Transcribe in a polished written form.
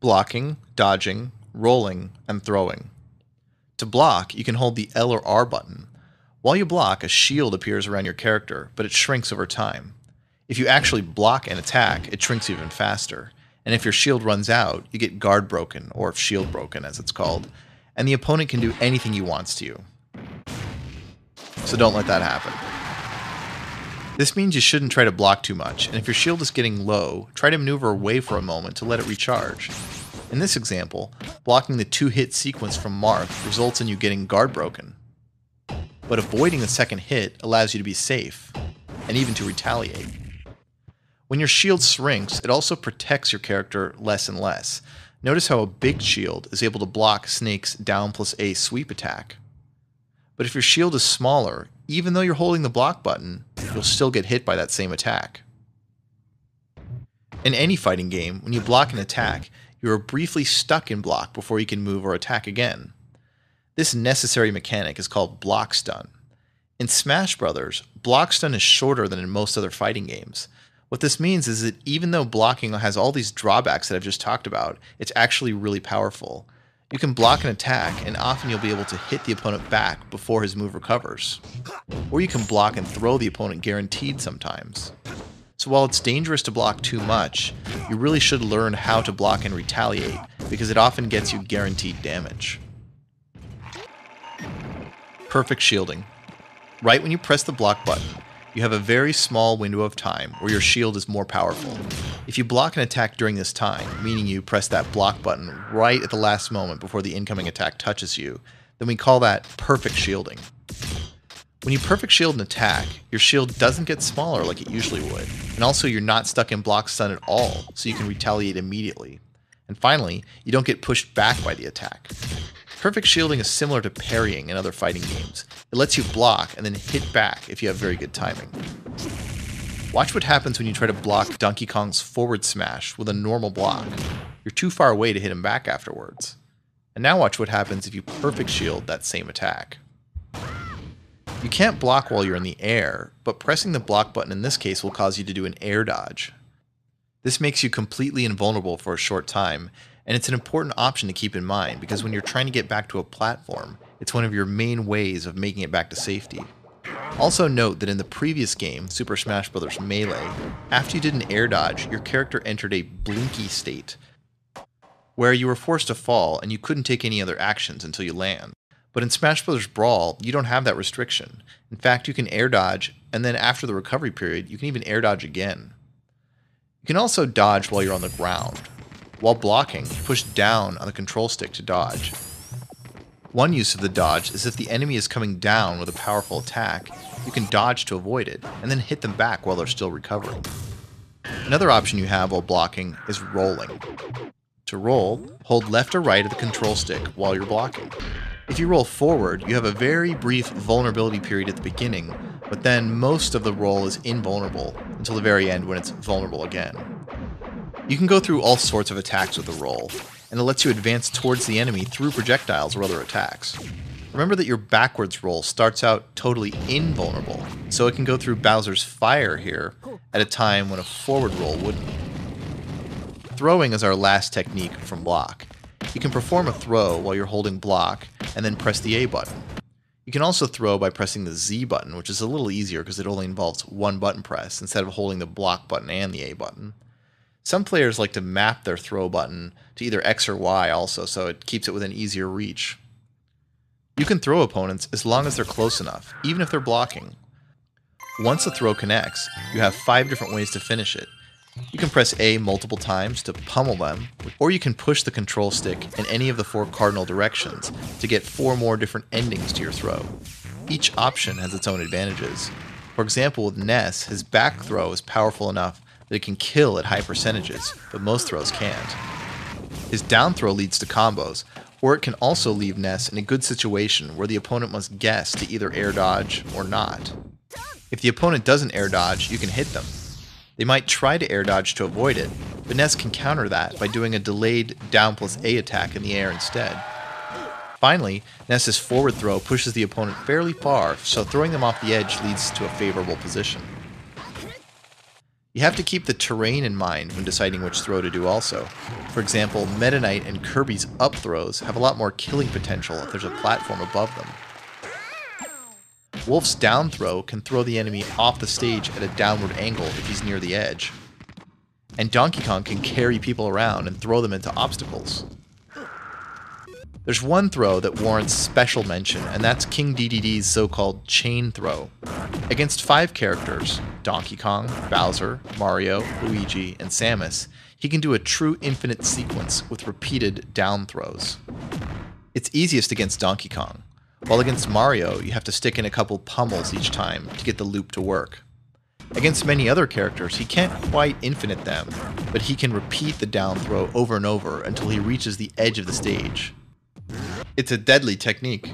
blocking, dodging, rolling, and throwing. To block, you can hold the L or R button. While you block, a shield appears around your character, but it shrinks over time. If you actually block an attack, it shrinks even faster. And if your shield runs out, you get guard broken, or shield broken as it's called, and the opponent can do anything he wants to you. So don't let that happen. This means you shouldn't try to block too much, and if your shield is getting low, try to maneuver away for a moment to let it recharge. In this example, blocking the 2-hit sequence from Marth results in you getting guard broken. But avoiding the second hit allows you to be safe, and even to retaliate. When your shield shrinks, it also protects your character less and less. Notice how a big shield is able to block Snake's down+A sweep attack. But if your shield is smaller, even though you're holding the block button, you'll still get hit by that same attack. In any fighting game, when you block an attack, you are briefly stuck in block before you can move or attack again. This necessary mechanic is called block stun. In Smash Bros., block stun is shorter than in most other fighting games. What this means is that even though blocking has all these drawbacks that I've just talked about, it's actually really powerful. You can block an attack, and often you'll be able to hit the opponent back before his move recovers. Or you can block and throw the opponent guaranteed sometimes. So while it's dangerous to block too much, you really should learn how to block and retaliate, because it often gets you guaranteed damage. Perfect shielding. Right when you press the block button, you have a very small window of time where your shield is more powerful. If you block an attack during this time, meaning you press that block button right at the last moment before the incoming attack touches you, then we call that perfect shielding. When you perfect shield an attack, your shield doesn't get smaller like it usually would, and also you're not stuck in block stun at all, so you can retaliate immediately. And finally, you don't get pushed back by the attack. Perfect shielding is similar to parrying in other fighting games. It lets you block and then hit back if you have very good timing. Watch what happens when you try to block Donkey Kong's forward smash with a normal block. You're too far away to hit him back afterwards. And now watch what happens if you perfect shield that same attack. You can't block while you're in the air, but pressing the block button in this case will cause you to do an air dodge. This makes you completely invulnerable for a short time, and it's an important option to keep in mind because when you're trying to get back to a platform, it's one of your main ways of making it back to safety. Also note that in the previous game, Super Smash Bros. Melee, after you did an air dodge, your character entered a blinky state, where you were forced to fall and you couldn't take any other actions until you land. But in Smash Bros. Brawl, you don't have that restriction. In fact, you can air dodge, and then after the recovery period, you can even air dodge again. You can also dodge while you're on the ground. While blocking, push down on the control stick to dodge. One use of the dodge is if the enemy is coming down with a powerful attack, you can dodge to avoid it, and then hit them back while they're still recovering. Another option you have while blocking is rolling. To roll, hold left or right of the control stick while you're blocking. If you roll forward, you have a very brief vulnerability period at the beginning, but then most of the roll is invulnerable until the very end when it's vulnerable again. You can go through all sorts of attacks with the roll, and it lets you advance towards the enemy through projectiles or other attacks. Remember that your backwards roll starts out totally invulnerable, so it can go through Bowser's fire here at a time when a forward roll wouldn't. Throwing is our last technique from block. You can perform a throw while you're holding block and then press the A button. You can also throw by pressing the Z button, which is a little easier because it only involves one button press instead of holding the block button and the A button. Some players like to map their throw button to either X or Y also, so it keeps it within easier reach. You can throw opponents as long as they're close enough, even if they're blocking. Once a throw connects, you have 5 different ways to finish it. You can press A multiple times to pummel them, or you can push the control stick in any of the 4 cardinal directions to get 4 more different endings to your throw. Each option has its own advantages. For example, with Ness, his back throw is powerful enough that it can kill at high percentages, but most throws can't. His down throw leads to combos, or it can also leave Ness in a good situation where the opponent must guess to either air dodge or not. If the opponent doesn't air dodge, you can hit them. They might try to air dodge to avoid it, but Ness can counter that by doing a delayed down+A attack in the air instead. Finally, Ness's forward throw pushes the opponent fairly far, so throwing them off the edge leads to a favorable position. You have to keep the terrain in mind when deciding which throw to do also. For example, Meta Knight and Kirby's up throws have a lot more killing potential if there's a platform above them. Wolf's down throw can throw the enemy off the stage at a downward angle if he's near the edge. And Donkey Kong can carry people around and throw them into obstacles. There's one throw that warrants special mention, and that's King DDD's so-called chain throw. Against 5 characters, Donkey Kong, Bowser, Mario, Luigi, and Samus, he can do a true infinite sequence with repeated down throws. It's easiest against Donkey Kong, while against Mario you have to stick in a couple pummels each time to get the loop to work. Against many other characters, he can't quite infinite them, but he can repeat the down throw over and over until he reaches the edge of the stage. It's a deadly technique.